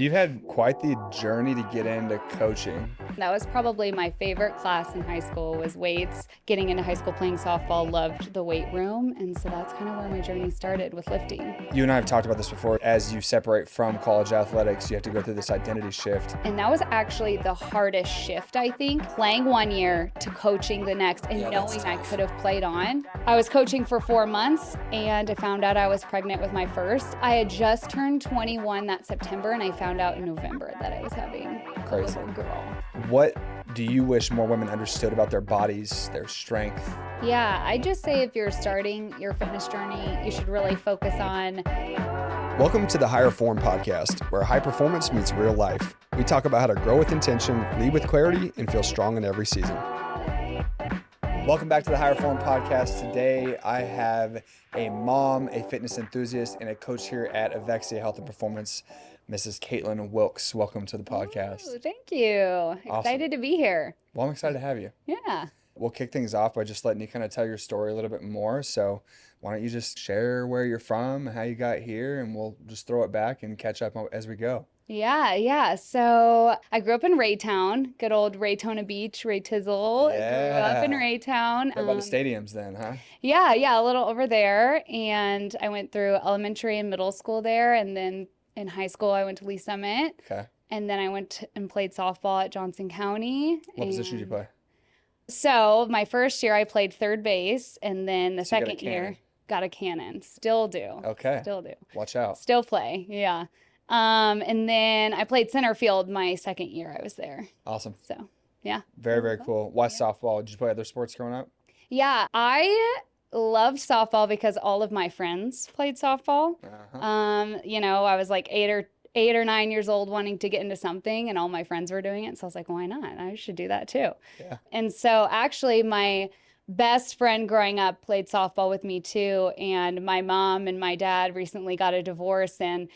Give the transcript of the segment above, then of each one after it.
You've had quite the journey to get into coaching. That was probably my favorite class in high school was weights. Getting into high school playing softball, loved the weight room. And so that's kind of where my journey started with lifting. You and I have talked about this before. As you separate from college athletics, you have to go through this identity shift. And that was actually the hardest shift, I think. Playing one year to coaching the next and knowing I could have played on. I was coaching for 4 months and I found out I was pregnant with my first. I had just turned 21 that September and I found out in November that I was having a little girl. What do you wish more women understood about their bodies, their strength? Yeah, I just say if you're starting your fitness journey, you should really focus on. Welcome to the Higher Form podcast, where high performance meets real life. We talk about how to grow with intention, lead with clarity, and feel strong in every season. Welcome back to the Higher Form podcast. Today, I have a mom, a fitness enthusiast, and a coach here at Avexia Health and Performance, Mrs. Caitlin Wilkes. Welcome to the podcast. Ooh, thank you. Excited to be here. Well, I'm excited to have you. Yeah. We'll kick things off by just letting you kind of tell your story a little bit more. So why don't you just share where you're from, how you got here, and we'll just throw it back and catch up as we go. Yeah. So I grew up in Raytown, good old Raytona Beach, Ray Tizzle. Yeah. Grew up in Raytown. What about the stadiums then, huh? Yeah, a little over there. And I went through elementary and middle school there. And then in high school, I went to Lee Summit. Okay. And then I went and played softball at Johnson County. What position did you play? So my first year, I played third base. And then the So you got a second year, cannon. got a cannon. Still do. Okay. Still do. Watch out. Still play, yeah. And then I played center field my second year I was there. Awesome. So, yeah. Very, very cool. Why softball? Did you play other sports growing up? Yeah, I loved softball because all of my friends played softball. Uh-huh. I was like eight or 9 years old wanting to get into something and all my friends were doing it. So I was like, why not? I should do that too. Yeah. And so actually my best friend growing up played softball with me too. And my mom and my dad recently got a divorce. And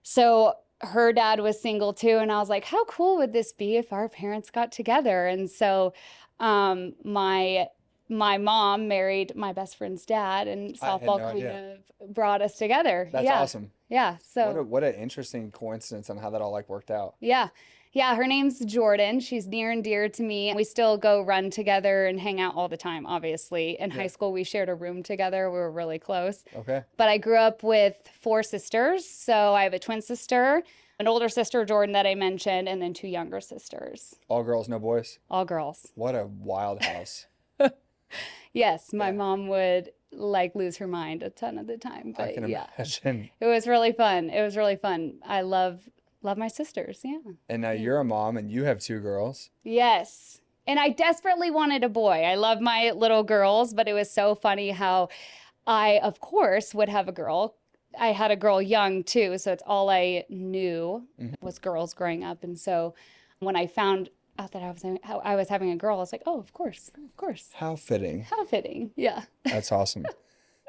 so her dad was single too. And I was like, how cool would this be if our parents got together? And so my mom married my best friend's dad, and softball kind of brought us together. That's awesome. Yeah. So what an interesting coincidence on how that all worked out. Yeah. Her name's Jordan. She's near and dear to me. We still go run together and hang out all the time, obviously. In high school, we shared a room together. We were really close. Okay. But I grew up with 4 sisters. So I have a twin sister, an older sister, Jordan, that I mentioned, and then 2 younger sisters. All girls, no boys? All girls. What a wild house. Yes, my mom would lose her mind a ton of the time. But I can imagine. it was really fun. I love my sisters. Yeah. And now you're a mom and you have 2 girls. Yes. And I desperately wanted a boy. I love my little girls, but it was so funny how I, of course, would have a girl. I had a girl young too, so it's all I knew was girls growing up. And so when I found out that I was having a girl, I was like, oh, of course. How fitting. How fitting. Yeah. That's awesome.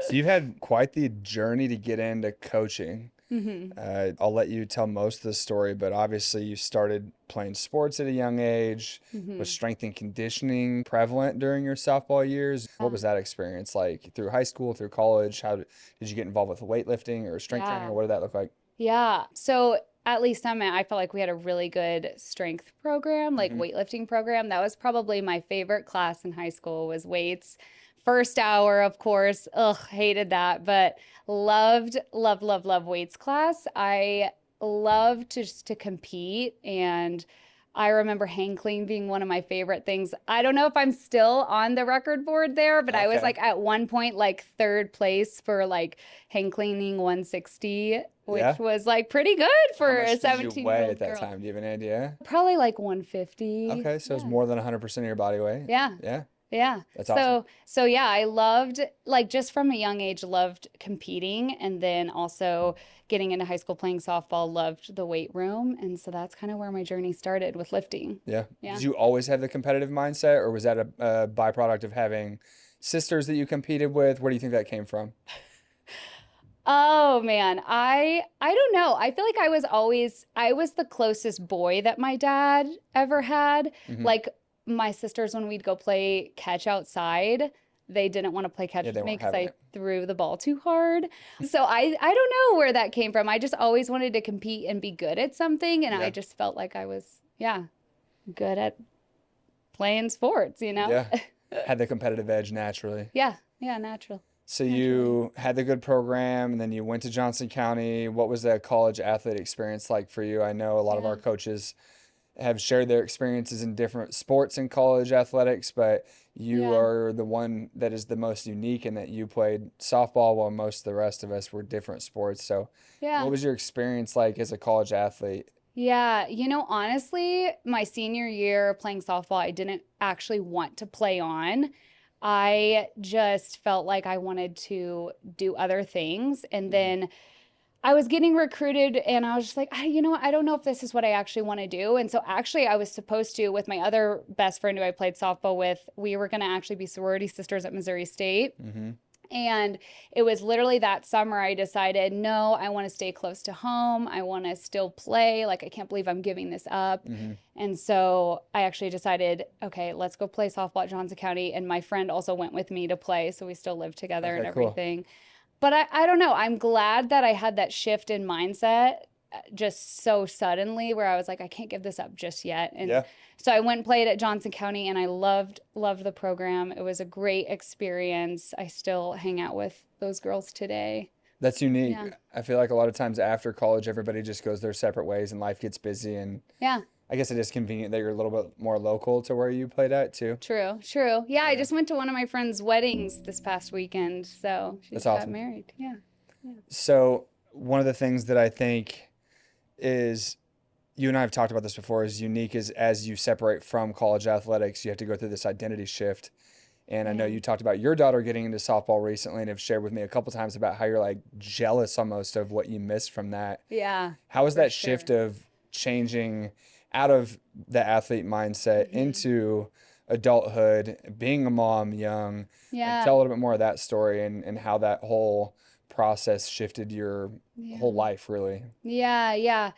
So you've had quite the journey to get into coaching. I'll let you tell most of the story, but obviously you started playing sports at a young age. Was strength and conditioning prevalent during your softball years? What was that experience like through high school, through college? How did you get involved with weightlifting or strength training, or what did that look like? Yeah. So at Lee Summit, I felt like we had a really good strength program, weightlifting program. That was probably my favorite class in high school was weights. First hour, of course, hated that, but loved weights class. I loved just to compete, and I remember hang clean being one of my favorite things. I don't know if I'm still on the record board there, but I was at one point third place for hang cleaning 160, which was pretty good for a 17-year-old Did you weigh at that girl. time? Do you have an idea? Probably 150. Okay, so it's more than 100% of your body weight. Yeah. Yeah. That's awesome. So yeah, I loved, just from a young age, loved competing. And then also getting into high school playing softball, loved the weight room. And so that's kind of where my journey started with lifting. Yeah. Did you always have the competitive mindset, or was that a byproduct of having sisters that you competed with? Where do you think that came from? Oh man, I don't know. I feel like I was the closest boy that my dad ever had. My sisters, when we'd go play catch outside, they didn't want to play catch Yeah, with they me weren't because having I it. threw the ball too hard. So I don't know where that came from. I just always wanted to compete and be good at something. And I Yeah. just felt like I was, yeah, good at playing sports, you know? Yeah. Had the competitive edge naturally. Yeah, yeah, natural. So Naturally. you had the good program and then you went to Johnson County. What was that college athlete experience like for you? I know a lot of Yeah. our coaches have shared their experiences in different sports in college athletics, but you Yeah. are the one that is the most unique in that you played softball while most of the rest of us were different sports. So, what Yeah. was your experience like as a college athlete? Yeah, honestly, my senior year playing softball, I didn't actually want to play on. I just felt like I wanted to do other things. And Hmm. then I was getting recruited and I was just like, what? I don't know if this is what I actually want to do. And so actually I was supposed to, with my other best friend who I played softball with, we were going to actually be sorority sisters at Missouri State. Hmm. And it was literally that summer I decided, no, I want to stay close to home. I want to still play. Like, I can't believe I'm giving this up. Hmm. And so I actually decided, okay, let's go play softball at Johnson County. And my friend also went with me to play. So we still live together and Okay, cool. everything. But I don't know. I'm glad that I had that shift in mindset just so suddenly where I was like, I can't give this up just yet. And Yeah, so I went and played at Johnson County and I loved the program. It was a great experience. I still hang out with those girls today. that's unique. Yeah. I feel like a lot of times after college, everybody just goes their separate ways and life gets busy. And Yeah. I guess it is convenient that you're a little bit more local to where you played at too. True. True. Yeah, I Yeah, just went to one of my friends' weddings this past weekend. So she that's just got awesome. married. Yeah. Yeah. So, one of the things that I think is you and I have talked about this before is unique is as you separate from college athletics, you have to go through this identity shift. And I know Yeah. you talked about your daughter getting into softball recently and have shared with me a couple times about how you're like jealous almost of what you missed from that. Yeah, How was for that shift sure. of changing out of the athlete mindset Hmm. into adulthood, being a mom young? Like Yeah. tell a little bit more of that story and how that whole process shifted your whole Yeah. life really. Yeah. Yeah.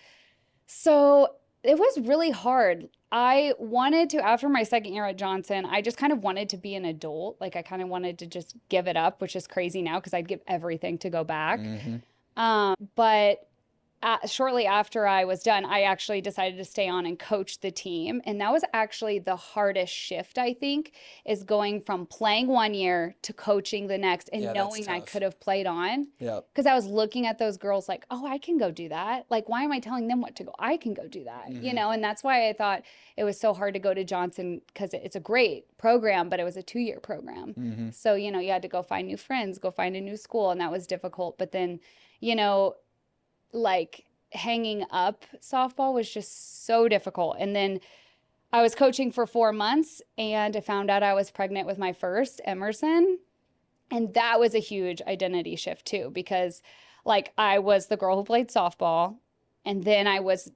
So it was really hard. I wanted to, after my second year at Johnson, I just kind of wanted to be an adult. Like I kind of wanted to just give it up, which is crazy now because I'd give everything to go back. Hmm. But shortly after I was done, I actually decided to stay on and coach the team. And that was actually the hardest shift, I think, is going from playing one year to coaching the next and Yeah, that's knowing I tough. could have played on. Yep. Because I was looking at those girls like, oh, I can go do that. Like, why am I telling them what to go? I can go do that, Hmm. And that's why I thought it was so hard to go to Johnson because it's a great program, but it was a 2-year program. Hmm. So, you had to go find new friends, go find a new school, and that was difficult. But then, you know, like hanging up softball was just so difficult. And then I was coaching for 4 months and I found out I was pregnant with my first, Emerson. And that was a huge identity shift too, because like I was the girl who played softball. And then I was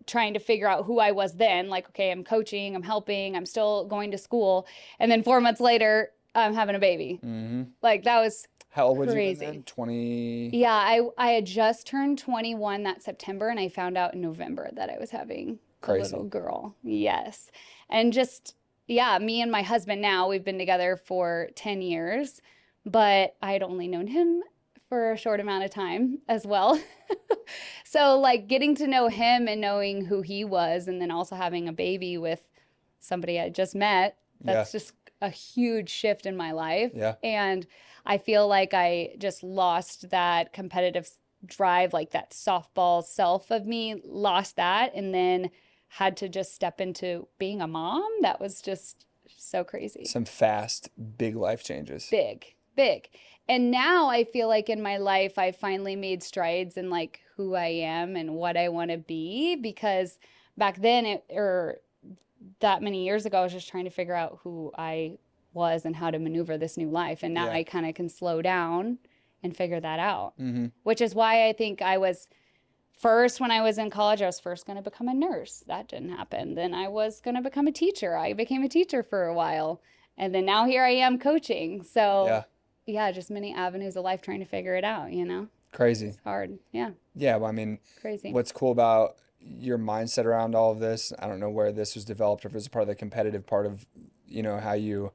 trying to figure out who I was then. Like, okay, I'm coaching, I'm helping, I'm still going to school. And then 4 months later, I'm having a baby. Hmm. Like that was How old would you have been then? crazy. 20. Yeah, I had just turned 21 that September and I found out in November that I was having a little Crazy. girl. Yes. And just, yeah, me and my husband now, we've been together for 10 years, but I had only known him for a short amount of time as well. So, like, getting to know him and knowing who he was, and then also having a baby with somebody I just met, Yeah. that's just a huge shift in my life. Yeah. And I feel like I just lost that competitive drive, like that softball self of me, lost that, and then had to just step into being a mom. That was just so crazy. Some fast, big life changes. Big, big. And now I feel like in my life, I finally made strides in like who I am and what I want to be because back then or that many years ago, I was just trying to figure out who I was and how to maneuver this new life. And now Yeah. I kind of can slow down and figure that out, Hmm. which is why I think I was first, when I was in college, I was first going to become a nurse. That didn't happen. Then I was going to become a teacher. I became a teacher for a while. And then now here I am coaching. So, Yeah. yeah, just many avenues of life trying to figure it out, Crazy. It's hard. Yeah, Yeah. Well, I mean, crazy. what's cool about your mindset around all of this, I don't know where this was developed or if it was part of the competitive part of, how you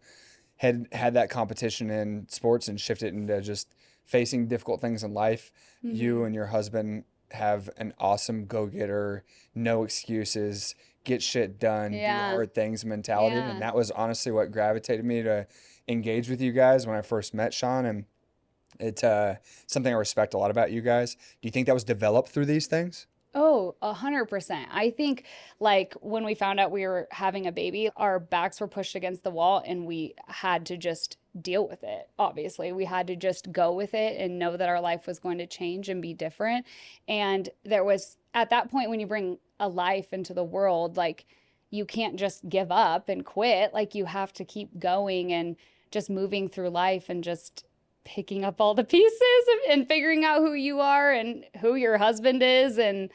had that competition in sports and shifted into just facing difficult things in life. You and your husband have an awesome go-getter, no excuses, get shit done, do Yeah. hard things mentality. And Yeah. that was honestly what gravitated me to engage with you guys when I first met Sean. And it's something I respect a lot about you guys. Do you think that was developed through these things? Oh, 100%. I think like when we found out we were having a baby, our backs were pushed against the wall and we had to just deal with it. Obviously, we had to just go with it and know that our life was going to change and be different. And there was at that point when you bring a life into the world, like you can't just give up and quit. Like you have to keep going and just moving through life and just picking up all the pieces and figuring out who you are and who your husband is. And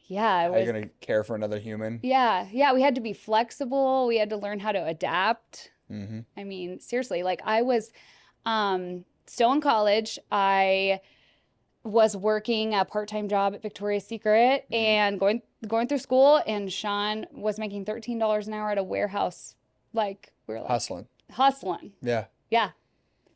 yeah, it How you was, gonna care for another human? yeah, we had to be flexible. We had to learn how to adapt. Mm-hmm. I mean, seriously, like I was still in college. I was working a part-time job at Victoria's Secret Mm-hmm. and going through school, and Sean was making $13 an hour at a warehouse. Like we were like Hustling. hustling. Yeah. Yeah,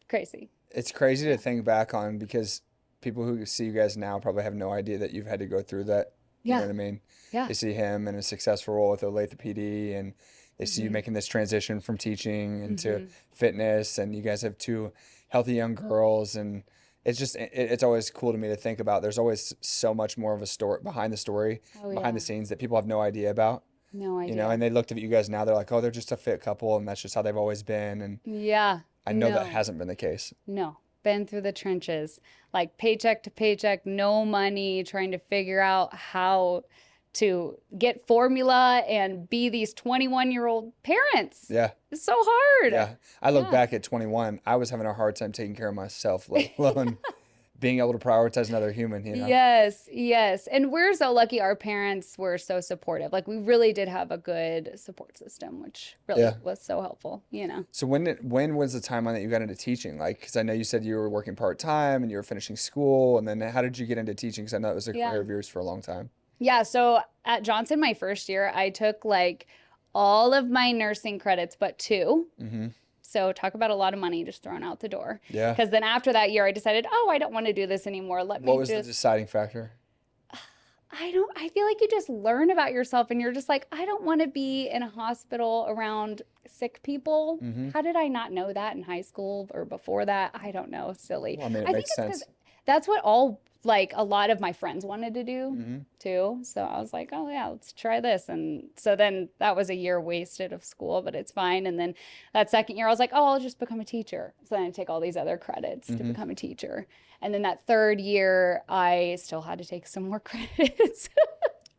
crazy. It's crazy to Yeah. think back on because people who see you guys now probably have no idea that you've had to go through that. You know Yeah. what I mean? Yeah. They see him in a successful role with Olathe PD, and they see you Hmm. making this transition from teaching into Hmm. fitness, and you guys have two healthy young girls, and it's always cool to me to think about. There's always so much more of a story Oh behind the yeah. scenes that people have no idea about. No You know, idea. and they looked at you guys now, they're like, oh, they're just a fit couple, and that's just how they've always been. And Yeah. I know that No. hasn't been the case. No. Been through the trenches, like paycheck to paycheck, no money, trying to figure out how to get formula and be these 21-year-old parents. Yeah. It's so hard. Yeah. I look Yeah. back at 21, I was having a hard time taking care of myself, let alone being able to prioritize another human, you know? Yes, yes. And we're so lucky our parents were so supportive. Like we really did have a good support system, which really Yeah. was so helpful, you know. So when was the timeline that you got into teaching? Like, because I know you said you were working part-time and you were finishing school, and then how did you get into teaching? Because I know it was a career Yeah. of yours for a long time. Yeah, so at Johnson my first year, I took like all of my nursing credits but two. Mm-hmm. So talk about a lot of money just thrown out the door. Yeah. Because then after that year, I decided, oh, I don't want to do this anymore. Let What me was the just, deciding factor? I feel like you just learn about yourself and you're just like, I don't want to be in a hospital around sick people. Mm-hmm. How did I not know that in high school or before that? I don't know. Silly. Well, I mean, it I think makes it's because sense. that's what all, like a lot of my friends wanted to do Mm-hmm. too. So I was like, oh yeah, let's try this. And so then that was a year wasted of school, but it's fine. And then that second year, I was like, oh, I'll just become a teacher. So then I take all these other credits to Mm-hmm. become a teacher. And then that third year, I still had to take some more credits,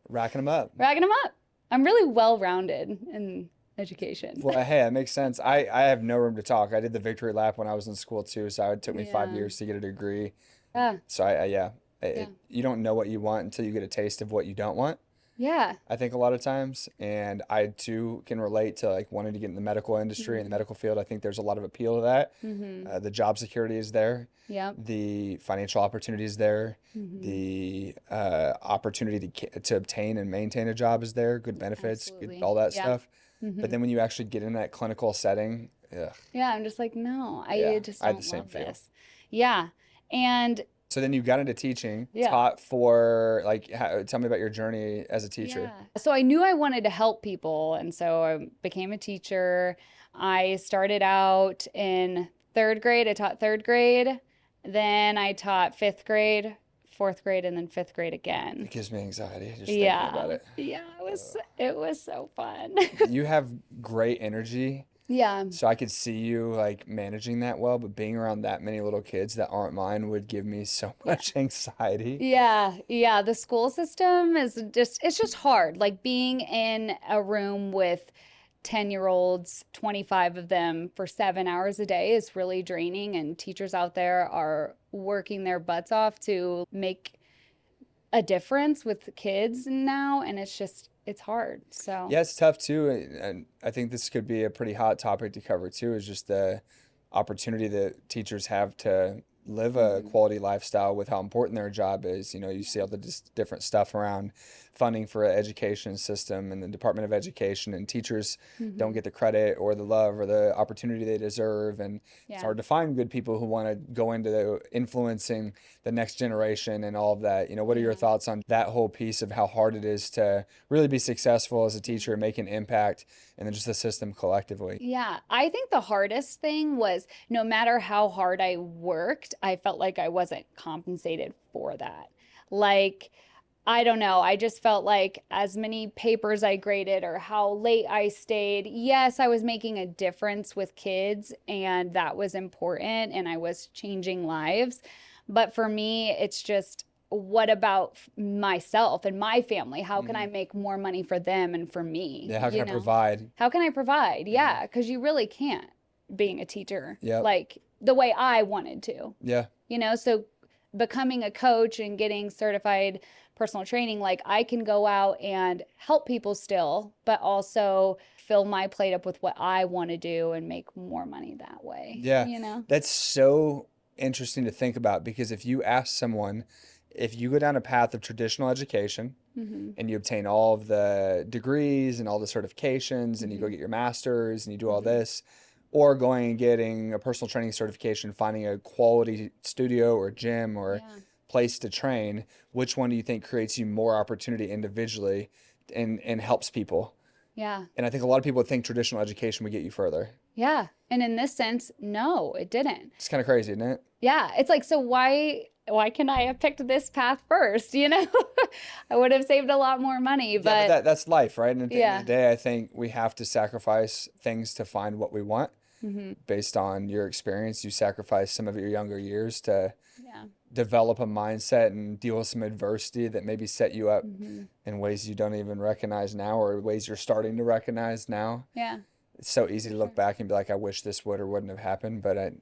Racking them up. racking them up. I'm really well-rounded in education. Well, hey, that makes sense. I have no room to talk. I did the victory lap when I was in school too, so it took me 5 years to get a degree. Yeah, So yeah, yeah, you don't know what you want until you get a taste of what you don't want. yeah. I think a lot of times, and I too can relate to like wanting to get in the medical industry and the Hmm. medical field. I think there's a lot of appeal to that. Hmm. The job security is there, Yep. the financial opportunity is there, Hmm. the opportunity to obtain and maintain a job is there, good benefits, Absolutely. all that Yeah. stuff. But Hmm. then when you actually get in that clinical setting, ugh, Yeah, I'm just like, no, I yeah, just I had the don't same love feel. this. Yeah. And So then you got into teaching, yeah. taught for like, tell me about your journey as a teacher. Yeah. So I knew I wanted to help people. And so I became a teacher. I started out in third grade. I taught third grade. Then I taught fifth grade, fourth grade, and then fifth grade again. It gives me anxiety just thinking Yeah. about it. Yeah. It was so fun. You have great energy, Yeah. so I could see you like managing that well, but being around that many little kids that aren't mine would give me so Yeah. much anxiety. Yeah, yeah, the school system is just it's just hard. Like being in a room with 10-year-olds, 25 of them for 7 hours a day is really draining and teachers out there are working their butts off to make a difference with kids now and it's hard. So, Yeah, it's tough too, and I think this could be a pretty hot topic to cover too, is just the opportunity that teachers have to live a mhm. quality lifestyle with how important their job is. You know, you see all the different stuff around funding for an education system and the Department of Education, and teachers don't Mm-hmm. get the credit or the love or the opportunity they deserve. And it's Yeah. hard to find good people who want to go into influencing the next generation and all of that. What are your Yeah. thoughts on that whole piece of how hard it is to really be successful as a Yeah. teacher, make an impact, and then just the system collectively? Yeah, I think the hardest thing was no matter how hard I worked, I felt like I wasn't compensated for that. Like, I don't know, I just felt like as many papers I graded or how late I stayed, yes, I was making a difference with kids and that was important and I was changing lives. But for me, it's just, what about myself and my family? How can I Hmm. make more money for them and for me, Yeah, how can you I know? provide? How can I provide? Hmm. Yeah, because you really can't being a teacher Yep. like the way I wanted to, Yeah. So becoming a coach and getting certified personal training, like I can go out and help people still, but also fill my plate up with what I want to do and make more money that Yeah, way. that's so interesting to think about, because if you ask someone, if you go down a path of traditional education Mm-hmm. and you obtain all of the degrees and all the certifications and you go Mm-hmm. get your master's and you do all Mm-hmm. this, or going and getting a personal training certification, finding a quality studio or gym or Yeah. place to train, which one do you think creates you more opportunity individually and helps people? Yeah. And I think a lot of people think traditional education would get you further. Yeah. And in this sense, no, it didn't. It's kind of crazy, isn't it? Yeah, it's like, so why can I have picked this path first? I would have saved a lot more money, Yeah, but but that's life, right? And at the end of the yeah. day, I think we have to sacrifice things to find what we want. Hmm. Based on your experience, you sacrifice some of your younger years to Yeah. develop a mindset and deal with some adversity that maybe set you up Hmm. in ways you don't even recognize now, or ways you're starting to recognize now. Yeah, It's so easy for to look sure. back and be like, I wish this would or wouldn't have happened, but I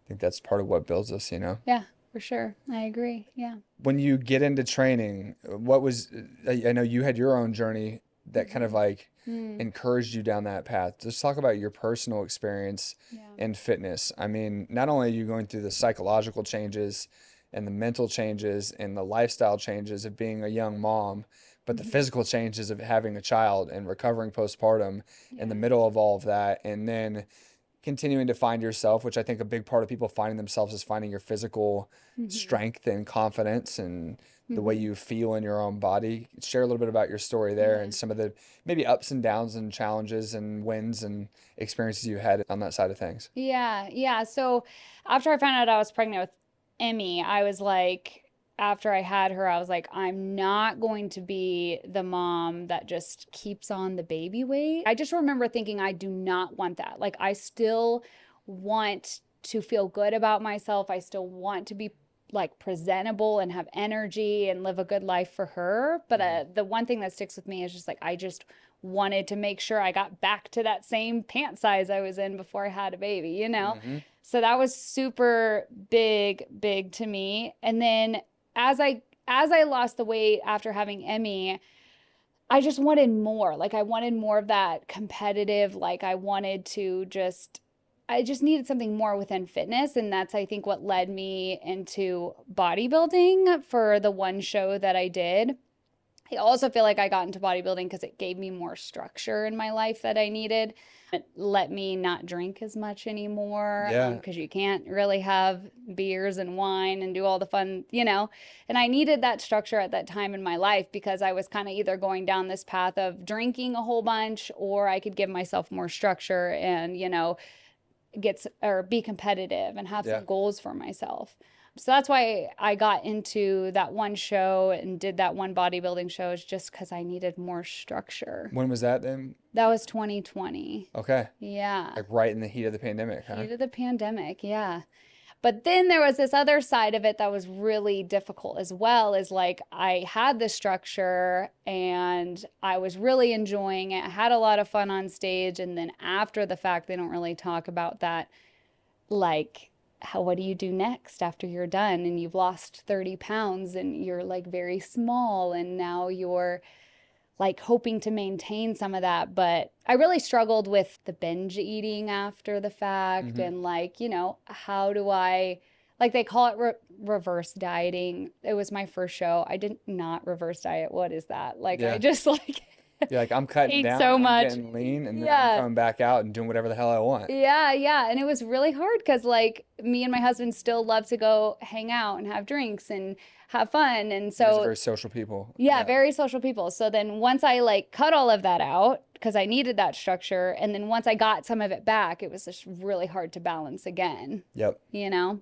think that's part of what builds us. Yeah, for sure. I agree. Yeah. When you get into training, what was, I know you had your own journey that kind of Hmm. like Mm. encouraged you down that path. Just talk about your personal experience Yeah. in fitness. I mean, not only are you going through the psychological changes and the mental changes and the lifestyle changes of being a young mom, but the Hmm. physical changes of having a child and recovering postpartum in the Yeah. middle of all of that. And then continuing to find yourself, which I think a big part of people finding themselves is finding your physical Hmm. strength and confidence and the way Hmm. you feel in your own body. Share a little bit about your story there Yeah. and some of the maybe ups and downs and challenges and wins and experiences you had on that side of things. Yeah. Yeah. So after I found out I was pregnant with Emmy, I was like, after I had her, I was like, I'm not going to be the mom that just keeps on the baby weight. I just remember thinking, I do not want that. Like, I still want to feel good about myself. I still want to be like presentable and have energy and live a good life for her. But Mhm. the one thing that sticks with me is just like, I just wanted to make sure I got back to that same pant size I was in before I had a baby. Mhm. So that was super big, big to me. And then as I lost the weight after having Emmy, I just wanted more. Like I wanted more of that competitive, like I just needed something more within fitness. And that's, I think, what led me into bodybuilding for the one show that I did. I also feel like I got into bodybuilding because it gave me more structure in my life that I needed. It let me not drink as much anymore Yeah. because you can't really have beers and wine and do all the fun. And I needed that structure at that time in my life because I was kind of either going down this path of drinking a whole bunch or I could give myself more structure and get or be competitive and have Yeah. some goals for myself. So that's why I got into that one show and did that one bodybuilding show, is just because I needed more structure. When was that then? That was 2020. Okay. Yeah. Like right in the heat of the pandemic, huh? Heat of the pandemic. Yeah. But then there was this other side of it that was really difficult as well, is like I had the structure and I was really enjoying it. I had a lot of fun on stage. And then after the fact, they don't really talk about that. Like, what do you do next after you're done and you've lost 30 pounds and you're like very small and now you're like hoping to maintain some of that. But I really struggled with the binge eating after the fact Hmm. and like, how do I like they call it reverse dieting. It was my first show. I did not reverse diet. What is that? Like I Yeah. just like You're like, I'm cutting ate down, so I'm much. getting lean, and then I'm Yeah. coming back out and doing whatever the hell I want. Yeah, yeah. And it was really hard because, like, me and my husband still love to go hang out and have drinks and have fun. And You guys are so, very social people. yeah, Yeah. very social people. So then once I like cut all of that out because I needed that structure, and then once I got some of it back, it was just really hard to balance again, Yep. you know?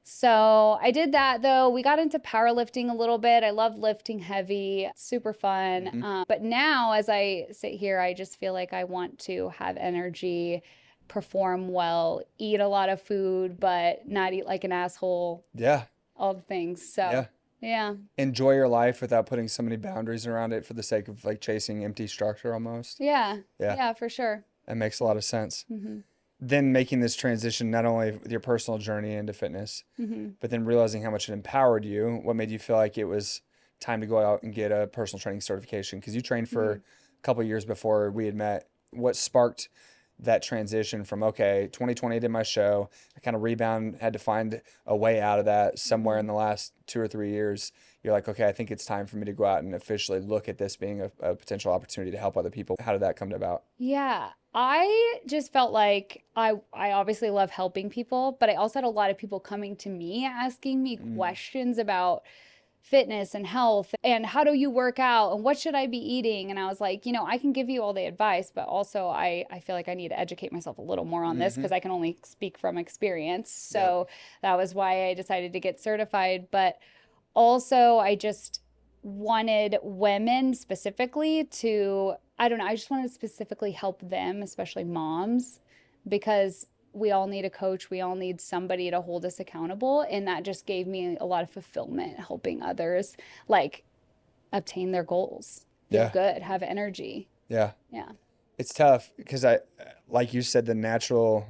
So I did that though. We got into powerlifting a little bit. I love lifting heavy, super fun. Mm-hmm. But now, as I sit here, I just feel like I want to have energy, perform well, eat a lot of food, but not eat like an asshole, Yeah. all the things. So, Yeah. yeah. Enjoy your life without putting so many boundaries around it for the sake of like chasing empty structure almost. Yeah. Yeah. Yeah, for sure. That makes a lot of sense. Hmm. Then making this transition, not only with your personal journey into fitness, Hmm. but then realizing how much it empowered you, what made you feel like it was time to go out and get a personal training certification? Because you trained for a couple of years before we had met. What sparked that transition from, okay, 2020 I did my show, I kind of rebound, had to find a way out of that somewhere in the last 2 or 3 years. You're like, okay, I think it's time for me to go out and officially look at this being a potential opportunity to help other people. How did that come about? Yeah, I just felt like I obviously love helping people, but I also had a lot of people coming to me asking me questions about fitness and health and how do you work out and what should I be eating? And I was like, I can give you all the advice, but also I feel like I need to educate myself a little more on this because I can only speak from experience. So that was why I decided to get certified. But also, I just wanted women specifically to, I don't know, I just wanted to specifically help them, especially moms, because we all need a coach. We all need somebody to hold us accountable. And that just gave me a lot of fulfillment helping others like obtain their goals, feel Yeah. good, have energy. Yeah. Yeah. It's tough because like you said, the natural,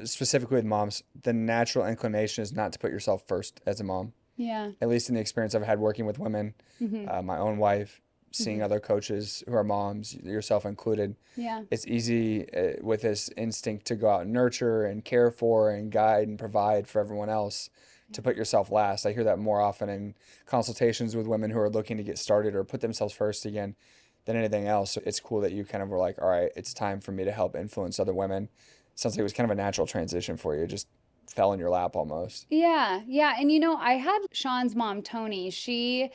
specifically with moms, the natural inclination is not to put yourself first as a mom. Yeah. At least in the experience I've had working with women, my own wife, seeing other coaches who are moms, yourself included. Yeah. It's easy with this instinct to go out and nurture and care for and guide and provide for everyone else to put yourself last. I hear that more often in consultations with women who are looking to get started or put themselves first again than anything else. So it's cool that you kind of were like, all right, it's time for me to help influence other women. Sounds like it was kind of a natural transition for you. It just fell in your lap almost. Yeah. Yeah. And I had Sean's mom, Tony. She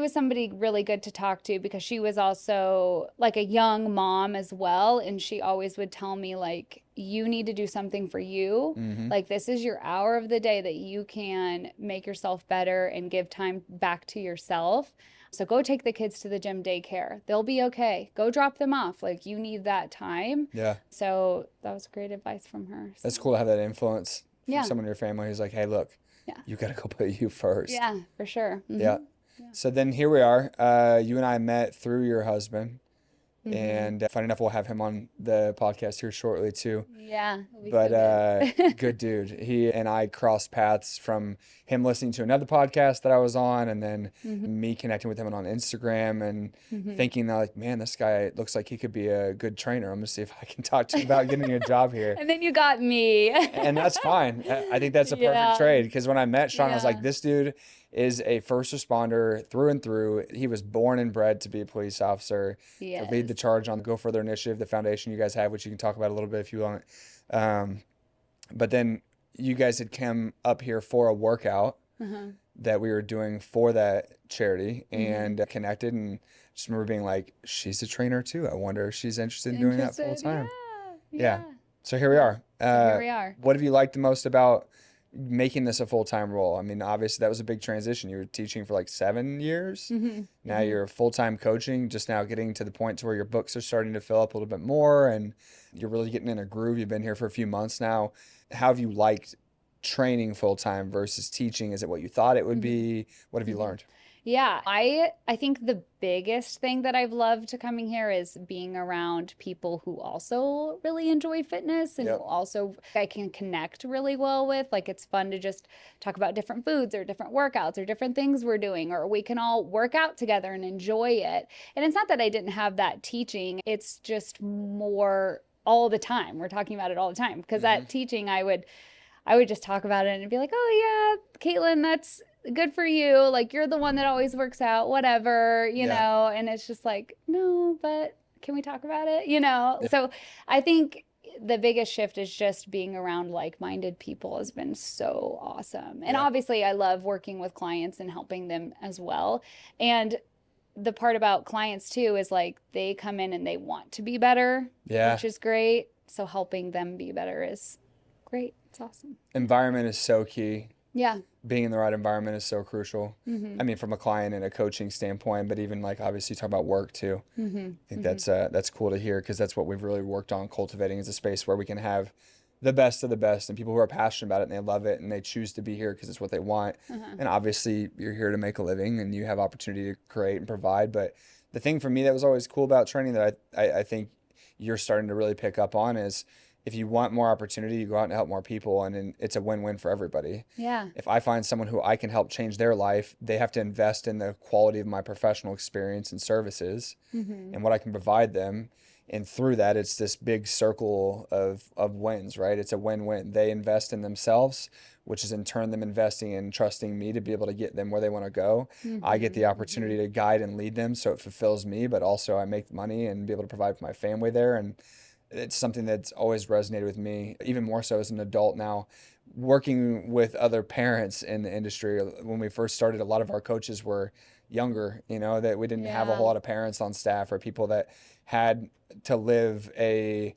was somebody really good to talk to because she was also like a young mom as well. And she always would tell me, like, you need to do something for you. Like, this is your hour of the day that you can make yourself better and give time back to yourself. So go take the kids to the gym daycare. They'll be okay. Go drop them off. Like, you need that time. Yeah. So that was great advice from her. That's cool to have that influence from Yeah. someone in your family who's like, hey, look, you got to go put you first. Yeah, for sure. Yeah. So then here we are. You and I met through your husband. And funny enough, we'll have him on the podcast here shortly too. Yeah. But good dude. He and I crossed paths from him listening to another podcast that I was on, and then me connecting with him on Instagram and thinking that, like, man, this guy looks like he could be a good trainer. I'm gonna see if I can talk to him about getting a job here. And then you got me. And that's fine. I think that's a perfect trade because when I met Sean, I was like, this dude is a first responder through and through. He was born and bred to be a police officer, to lead the charge on the Go Further initiative, the foundation you guys have, which you can talk about a little bit if you want. But then you guys had come up here for a workout that we were doing for that charity and connected, and just remember being like, she's a trainer too. I wonder if she's interested in doing that full time. Yeah. So here we are. Here we are. What have you liked the most about making this a full-time role? I mean, obviously that was a big transition. You were teaching for like 7 years. Now you're full-time coaching, just now getting to the point to where your books are starting to fill up a little bit more and you're really getting in a groove. You've been here for a few months now. How have you liked training full-time versus teaching? Is it what you thought it would be? What have you learned? Yeah, I think the biggest thing that I've loved coming here is being around people who also really enjoy fitness and who also I can connect really well with. Like, it's fun to just talk about different foods or different workouts or different things we're doing, or we can all work out together and enjoy it. And it's not that I didn't have that teaching, it's just more all the time. We're talking about it all the time because that teaching I would just talk about it and be like, oh yeah, Caitlin, that's good for you. Like you're the one that always works out, whatever, Yeah. and it's just like, no, but can we talk about it? Yeah. So I think the biggest shift is just being around like-minded people has been so awesome. And Yeah. obviously I love working with clients and helping them as well. And the part about clients too is like they come in and they want to be better, Yeah. which is great. So helping them be better is great. It's awesome. Environment is so key. Yeah. Being in the right environment is so crucial. Mm-hmm. I mean, from a client and a coaching standpoint, but even like obviously talk about work too. Mm-hmm. I think Mm-hmm. that's cool to hear because that's what we've really worked on cultivating is a space where we can have the best of the best and people who are passionate about it and they love it and they choose to be here because it's what they want. Uh-huh. And obviously you're here to make a living and you have opportunity to create and provide. But the thing for me that was always cool about training that I think you're starting to really pick up on is if you want more opportunity, you go out and help more people and it's a win-win for everybody. Yeah. If I find someone who I can help change their life, they have to invest in the quality of my professional experience and services Mm-hmm. and what I can provide them. And through that, it's this big circle of wins, right? It's a win-win. They invest in themselves, which is in turn them investing and trusting me to be able to get them where they want to go. I get Mm-hmm. the Mm-hmm. opportunity to guide and lead them, so it fulfills me, but also I make money and be able to provide for my family there. And it's something that's always resonated with me, even more so as an adult now, working with other parents in the industry. When we first started, a lot of our coaches were younger, that we didn't have a whole Yeah. lot of parents on staff or people that had to live a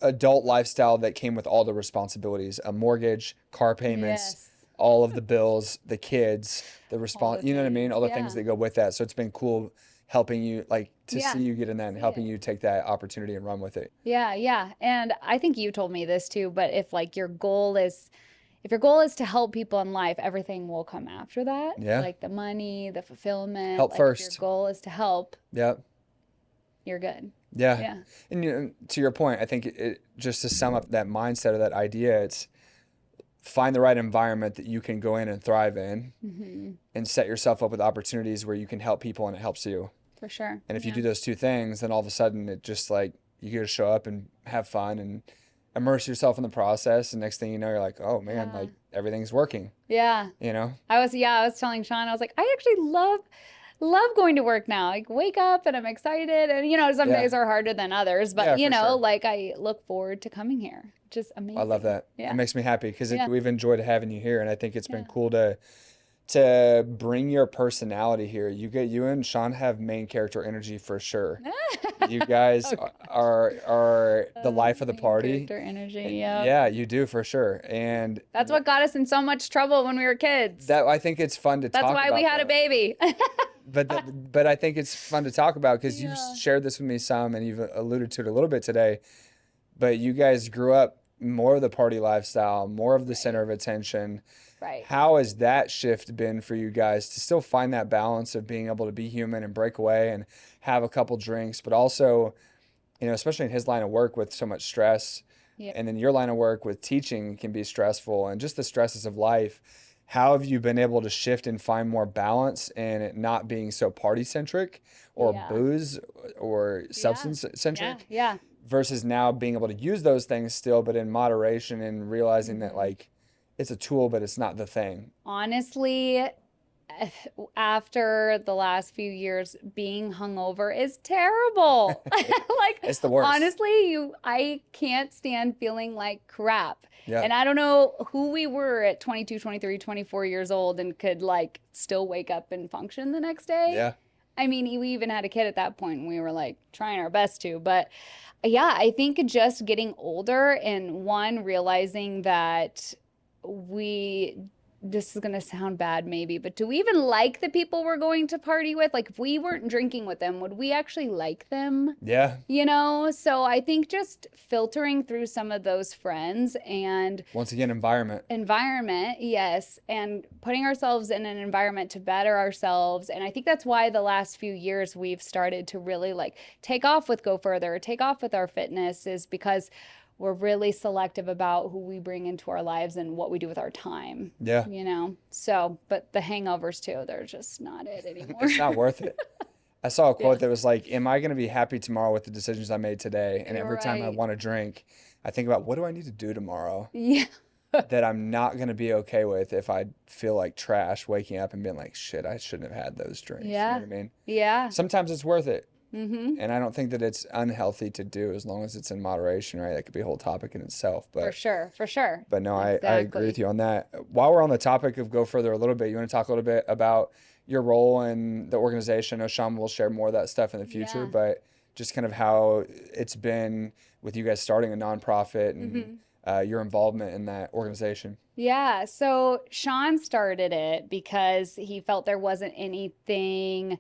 adult lifestyle that came with all the responsibilities, a mortgage, car payments, Yes. all of the bills, the kids, All the you know what I mean? things. All the things Yeah. that go with that. So it's been cool helping you, like, to Yeah. see you get in that and See helping it. you take that opportunity and run with it. Yeah, yeah. And I think you told me this too, but if your goal is to help people in life, everything will come after that. Yeah. Like the money, the fulfillment, Help like if your first. goal is to help, Yeah. you're good. Yeah. Yeah. And to your point, I think just to sum up that mindset or that idea, it's find the right environment that you can go in and thrive in Mm-hmm. and set yourself up with opportunities where you can help people and it helps you. For sure. And if you Yeah. do those two things, then all of a sudden it just like you get to show up and have fun and immerse yourself in the process. And next thing you know, you're like, oh man, Yeah. like everything's working, Yeah. you know? I was telling Sean, I was like, I actually love going to work now. Like wake up and I'm excited. And some Yeah. days are harder than others, but Yeah, for sure. like I look forward to coming here. Just I love amazing. that. It Yeah. makes me happy because Yeah. we've enjoyed having you here. And I think it's been Yeah. cool to bring your personality here. You and Sean have main character energy for sure. You guys Okay. are the life of the Main party. character energy. Yeah. Yeah, you do for sure. And That's what got us in so much trouble when we were kids. that I think it's fun to That's talk why we about had a that. baby. But I think it's fun to talk about because you've Yeah. shared this with me some and you've alluded to it a little bit today. But you guys grew up more of the party lifestyle, more of the center of attention. Right. How has that shift been for you guys to still find that balance of being able to be human and break away and have a couple drinks, but also, especially in his line of work with so much stress, Yeah. and then your line of work with teaching can be stressful and just the stresses of life. How have you been able to shift and find more balance and it not being so party centric or Yeah. booze or Yeah. substance Yeah. centric Yeah. versus now being able to use those things still, but in moderation and realizing that like it's a tool, but it's not the thing. Honestly, after the last few years, being hungover is terrible. Like, It's the worst. honestly, I can't stand feeling like crap. Yeah. And I don't know who we were at 22, 23, 24 years old and could like still wake up and function the next day. Yeah. I mean, we even had a kid at that point and we were like trying our best to, but yeah, I think just getting older and realizing that this is going to sound bad maybe, but do we even like the people we're going to party with? Like if we weren't drinking with them, would we actually like them? Yeah. So I think just filtering through some of those friends and Once again, environment. yes, and putting ourselves in an environment to better ourselves. And I think that's why the last few years we've started to really like take off with Go Further, take off with our fitness is because we're really selective about who we bring into our lives and what we do with our time. Yeah. So, but the hangovers too, they're just not it anymore. It's not worth it. I saw a quote Yeah. that was like, am I going to be happy tomorrow with the decisions I made today? And You're every time I right. want to drink, I think about what do I need to do tomorrow? Yeah. that I'm not going to be okay with if I feel like trash waking up and being like, shit, I shouldn't have had those drinks. You know Yeah. what I mean? Yeah. Sometimes it's worth it. Mm-hmm. And I don't think that it's unhealthy to do as long as it's in moderation, right? That could be a whole topic in itself. For sure. For sure. But no, I agree with Exactly. you on that. While we're on the topic of go further a little bit, you want to talk a little bit about your role in the organization? I know Sean will share more of that stuff in the future, Yeah. but just kind of how it's been with you guys starting a nonprofit and Mm-hmm. your involvement in that organization. Yeah. So Sean started it because he felt there wasn't anything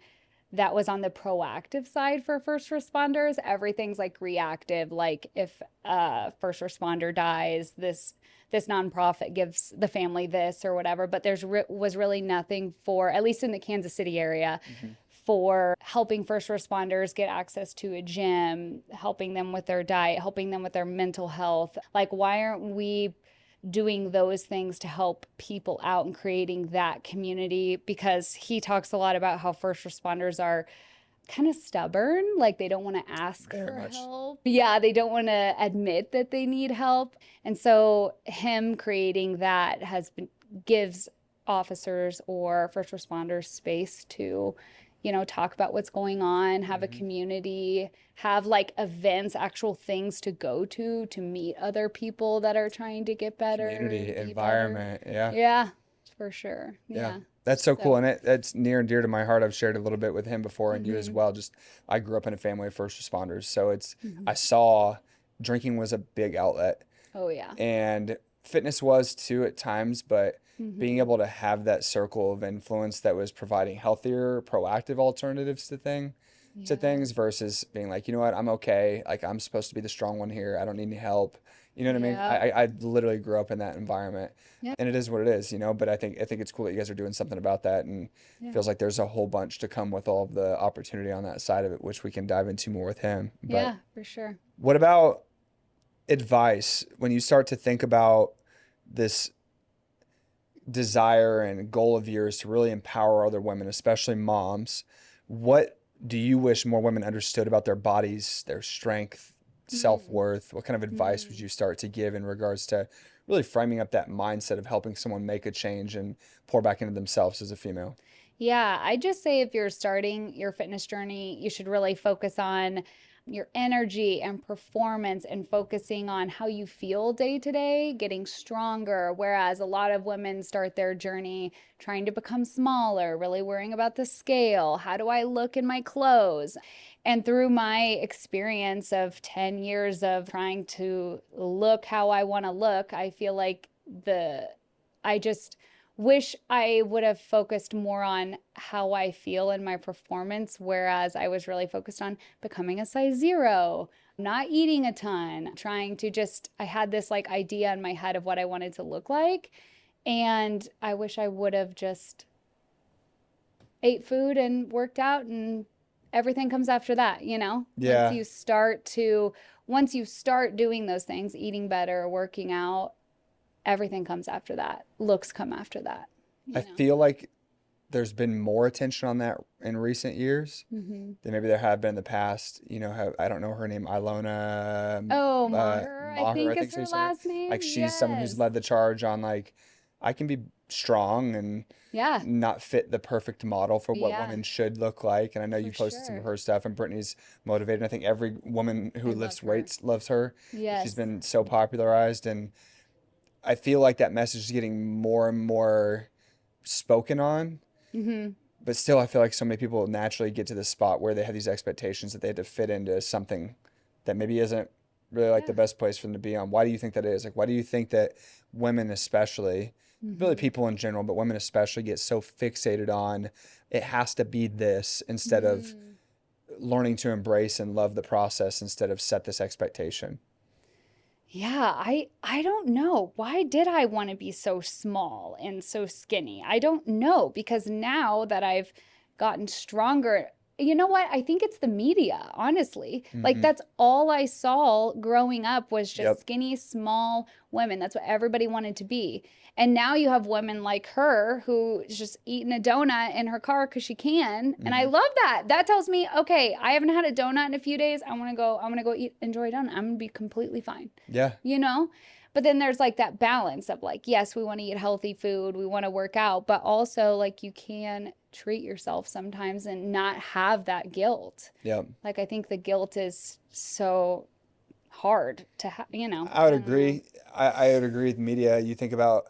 that was on the proactive side for first responders. Everything's like reactive. Like if a first responder dies, this nonprofit gives the family this or whatever. But was really nothing for, at least in the Kansas City area, Hmm. for helping first responders get access to a gym, helping them with their diet, helping them with their mental health. Like, why aren't we doing those things to help people out and creating that community? Because he talks a lot about how first responders are kind of stubborn, like they don't want to ask Very for much. help. Yeah, they don't want to admit that they need help. And so him creating that gives officers or first responders space to, talk about what's going on, have a Hmm. community, have like events, actual things to go to meet other people that are trying to get better Community, and be better. environment. Yeah. Yeah, for sure. Yeah. Yeah. That's so cool. So, And that's near and dear to my heart. I've shared a little bit with him before and you as hmm well. Just I grew up in a family of first responders. So hmm I saw drinking was a big outlet Oh, yeah. and fitness was too at times, but being hmm able to have that circle of influence that was providing healthier, proactive alternatives to things Yes. versus being like, you know what, I'm okay. Like I'm supposed to be the strong one here. I don't need any help. You know what I mean? Yeah. I literally grew up in that environment Yeah. and it is what it is, but I think it's cool that you guys are doing something about that and it Yeah. feels like there's a whole bunch to come with all of the opportunity on that side of it, which we can dive into more with him. But Yeah, for sure. what about advice when you start to think about this desire and goal of yours to really empower other women, especially moms? What do you wish more women understood about their bodies, their strength, Mm. self-worth? What kind of advice would Mm. you start to give in regards to really framing up that mindset of helping someone make a change and pour back into themselves as a female? Yeah, I just say if you're starting your fitness journey, you should really focus on your energy and performance and focusing on how you feel day to day, getting stronger. Whereas a lot of women start their journey trying to become smaller, really worrying about the scale. How do I look in my clothes? And through my experience of 10 years of trying to look how I want to look, I feel like I just wish I would have focused more on how I feel in my performance, whereas I was really focused on becoming a size zero, not eating a ton, trying to I had this like idea in my head of what I wanted to look like. And I wish I would have just ate food and worked out and everything comes after that, Yeah. once you start doing those things, eating better, working out, everything comes after that. Looks come after that, I you know. feel like there's been more attention on that in recent years Mm-hmm. than maybe there have been in the past. I don't know her name, Ilona Oh, Maher, I Maher, I think is think so you her say her. last name. Like she's someone who's Yes. led the charge on like I can be strong and Yeah. not fit the perfect model for what Yeah, women should look like. And I know for you've posted some of sure. her stuff and Brittany's motivated. I think every woman who I love lifts her. weights loves her. She's Yes. been so popularized and I feel like that message is getting more and more spoken on, Mm-hmm. but still I feel like so many people naturally get to this spot where they have these expectations that they have to fit into something that maybe isn't really like the Yeah. best place for them to be on. Why do you think that is? Like why do you think that women especially, really Mm-hmm. people in general, but women especially get so fixated on it has to be this instead of Mm. learning to embrace and love the process instead of set this expectation? Yeah, I don't know. Why did I want to be so small and so skinny? I don't know because now that I've gotten stronger, you know what? I think it's the media, honestly. Like Hmm. that's all I saw growing up was just Yep. skinny, small women. That's what everybody wanted to be. And now you have women like her who is just eating a donut in her car because she can. And I Hmm. love that. That tells me, okay, I haven't had a donut in a few days. I'm gonna go enjoy a donut. I'm gonna be completely fine Yeah. you know? But then there's like that balance of like, yes, we want to eat healthy food, we want to work out, but also like you can treat yourself sometimes and not have that guilt. Yep. Like I think the guilt is so hard to have, I I would don't know. agree. I would agree with media. You think about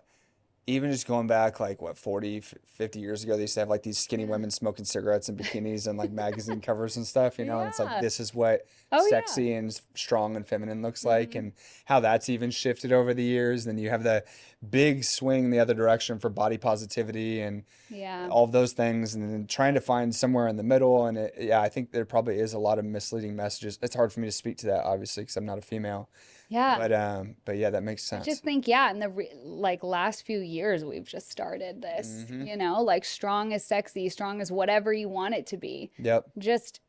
even just going back like what 40, 50 years ago, they used to have like these skinny Yeah. women smoking cigarettes in bikinis and like magazine covers and stuff, and it's like Yeah. this is what Oh yeah. sexy and strong and feminine looks like, Hmm. and how that's even shifted over the years. Then you have the big swing the other direction for body positivity and Yeah. all of those things, and then trying to find somewhere in the middle. And yeah, I think there probably is a lot of misleading messages. It's hard for me to speak to that obviously because I'm not a female, Yeah. but yeah, that makes I sense. just think, yeah, in the like last few years, we've just started this, Hmm. like strong is sexy, strong is whatever you want it to be. Yep. Just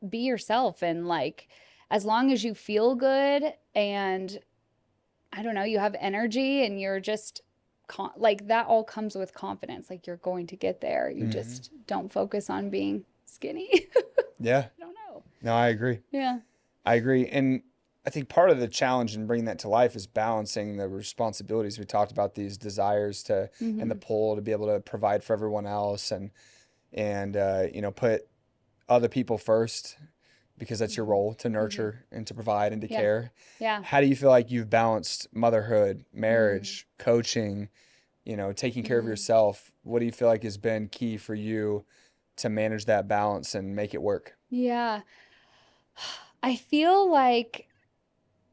be yourself. And like, as long as you feel good and I don't know, you have energy and you're just like that all comes with confidence. Like you're going to get there. You Hmm. just don't focus on being skinny. I Yeah. don't know. No, I agree. Yeah. I agree. And I think part of the challenge in bringing that to life is balancing the responsibilities. We talked about these desires to and the Hmm. pull to be able to provide for everyone else and put other people first because that's your Hmm. role to Hmm. nurture and to provide and to Yeah. care. Yeah. How do you feel like you've balanced motherhood, Mm. marriage, coaching, taking care of Mm. yourself? What do you feel like has been key for you to manage that balance and make it work? Yeah. I feel like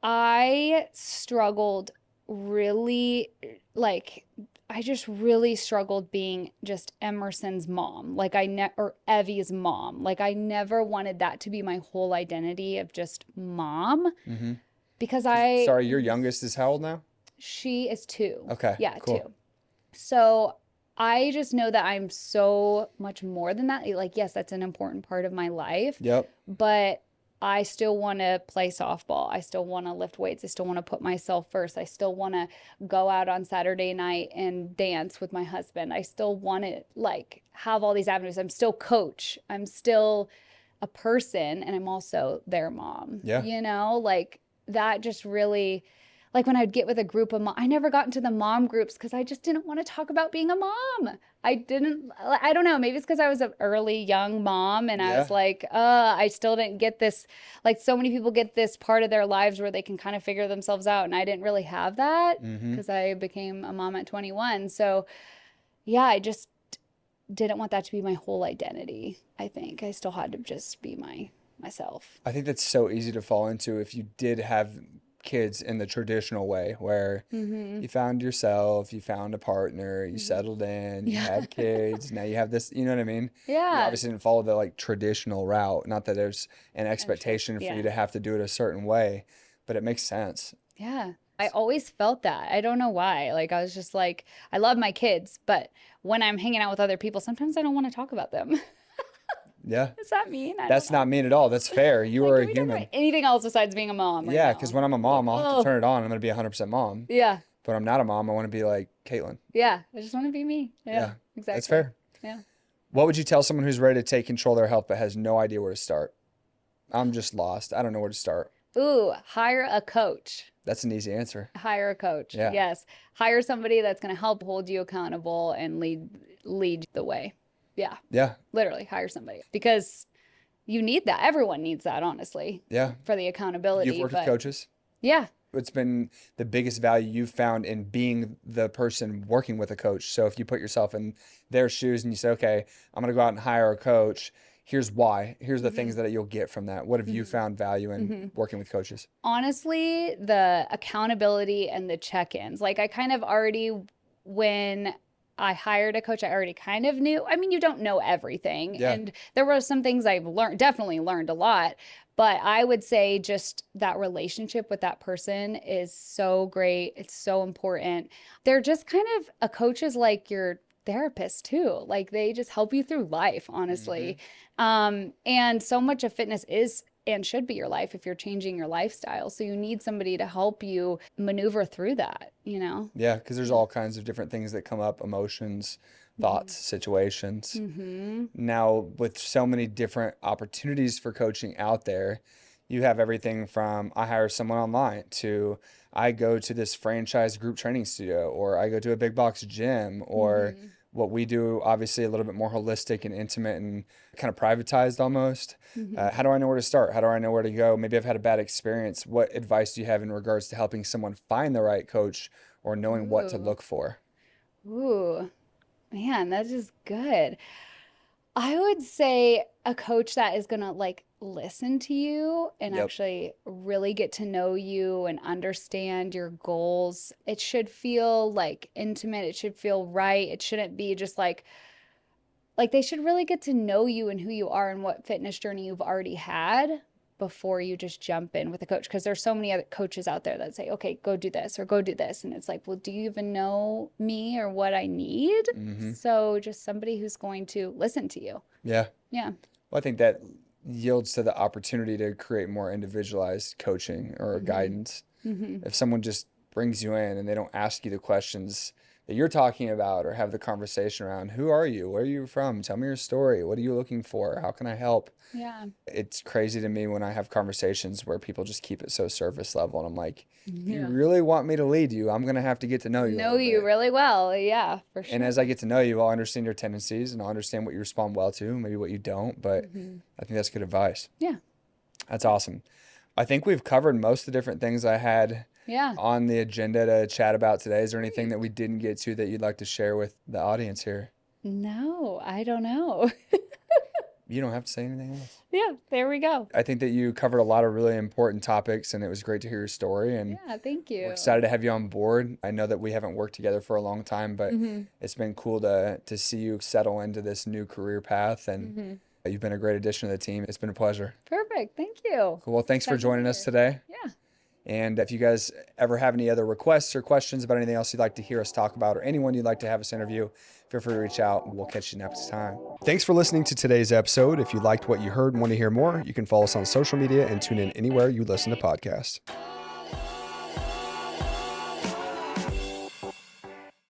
I struggled really, like, I just really struggled being just Emerson's mom, like or Evie's mom. Like, I never wanted that to be my whole identity of just mom Mm-hmm. because Sorry, your youngest is how old now? she is two. Okay, Yeah, cool. two. So I just know that I'm so much more than that. Like, yes, that's an important part of my life, Yep. but I still want to play softball. I still want to lift weights. I still want to put myself first. I still want to go out on Saturday night and dance with my husband. I still want to like have all these avenues. I'm still coach. I'm still a person and I'm also their mom. Yeah. Like that just really like when I'd get with a group of mom, I never got into the mom groups because I just didn't want to talk about being a mom. I don't know, maybe it's because I was an early young mom and I was Yeah. like, I still didn't get this. Like so many people get this part of their lives where they can kind of figure themselves out. And I didn't really have that Mm-hmm. because I became a mom at 21. So yeah, I just didn't want that to be my whole identity. I think I still had to just be myself. I think that's so easy to fall into if you did have kids in the traditional way where Mm-hmm. you found yourself, you found a partner, you Mm-hmm. settled in, you Yeah. had kids, now you have this, you know what I mean? You Yeah. obviously didn't follow the like traditional route. Not that there's an I'm sure. expectation for you Yeah. to have to do it a certain way, but it makes sense. Yeah. I always felt that. I don't know why. Like, I was just like, I love my kids, but when I'm hanging out with other people, sometimes I don't want to talk about them. Yeah. Does that mean? I don't That's not know. mean at all. That's fair. You Like, are can a we talk about human. anything else besides being a mom right Yeah, because now? when I'm a Like, mom, I'll have to oh, turn it on. I'm going to be 100% mom. yeah. But I'm not a mom. I want to be like Caitlin. Yeah. I just want to be me. Yeah. Yeah, that's Exactly. fair. Yeah. What would you tell someone who's ready to take control of their health but has no idea where to start? I'm just lost. I don't know where to start. Ooh, hire a coach. That's an easy answer. Hire a coach. Yeah. Yes. Hire somebody that's going to help hold you accountable and lead the way. Yeah. Yeah. Literally hire somebody because you need that. Everyone needs that, honestly, Yeah. for the You've accountability. worked with But coaches. yeah. What's been the biggest value you've found in being the person working with a coach? So if you put yourself in their shoes and you say, okay, I'm going to go out and hire a coach. Here's why. Here's the Hmm. things that you'll get from that. What have you Hmm. found value in Hmm. working with coaches? Honestly, the accountability and the check-ins. Like I kind of already, when I hired a coach, I already kind of knew. I mean, you don't know everything. Yeah. And there were some things I've learned, definitely learned a lot. But I would say just that relationship with that person is so great. It's so important. They're just kind of a coach is like your therapist too. Like they just help you through life, Hmm. honestly. And so much of fitness is and should be your life if you're changing your lifestyle. So you need somebody to help you maneuver through that. Yeah, because there's Yeah. all kinds of different things that come up, emotions, thoughts, Hmm. situations. Hmm. Now, with so many different opportunities for coaching out there, you have everything from I hire someone online to I go to this franchise group training studio, or I go to a big box gym, or Mm-hmm. what we do, obviously a little bit more holistic and intimate and kind of privatized almost. Mm-hmm. How do I know where to start? How do I know where to go? Maybe I've had a bad experience. What advice do you have in regards to helping someone find the right coach or knowing what to Ooh. look for? Ooh. Man, that is good. I would say a coach that is gonna like listen to you and Yep. actually really get to know you and understand your goals. It should feel like intimate. It should feel right. It shouldn't be just like they should really get to know you and who you are and what fitness journey you've already had before you just jump in with a coach. Because there's so many other coaches out there that say, okay, go do this or go do this. And it's like, well, do you even know me or what I need? Hmm. So just somebody who's going to listen to you. Yeah. Yeah. Well, I think that yields to the opportunity to create more individualized coaching or Mm-hmm. guidance. Mm-hmm. If someone just brings you in and they don't ask you the questions that you're talking about or have the conversation around, who are you? Where are you from? Tell me your story. What are you looking for? How can I help? Yeah. It's crazy to me when I have conversations where people just keep it so surface level. And I'm like, if you Yeah. really want me to lead you, I'm going to have to get to know you a Know little you bit. really well. Yeah, for And sure. as I get to know you, I'll understand your tendencies and I'll understand what you respond well to, maybe what you don't. But Mm-hmm. I think that's good advice. Yeah. That's awesome. I think we've covered most of the different things I had Yeah. on the agenda to chat about today. Is there anything that Great. we didn't get to that you'd like to share with the audience here? No, I don't know. You don't have to say anything else. Yeah, there we go. I think that you covered a lot of really important topics and it was great to hear your story, and Yeah, thank we're you. excited to have you on board. I know that we haven't worked together for a long time, but Mm-hmm. it's been cool to see you settle into this new career path, and Mm-hmm. you've been a great addition to the team. It's been a pleasure. Perfect. Thank you. Cool. Well, thanks for Excited to be joining us here. today. Yeah. And if you guys ever have any other requests or questions about anything else you'd like to hear us talk about, or anyone you'd like to have us interview, feel free to reach out. We'll catch you next time. Thanks for listening to today's episode. If you liked what you heard and want to hear more, you can follow us on social media and tune in anywhere you listen to podcasts.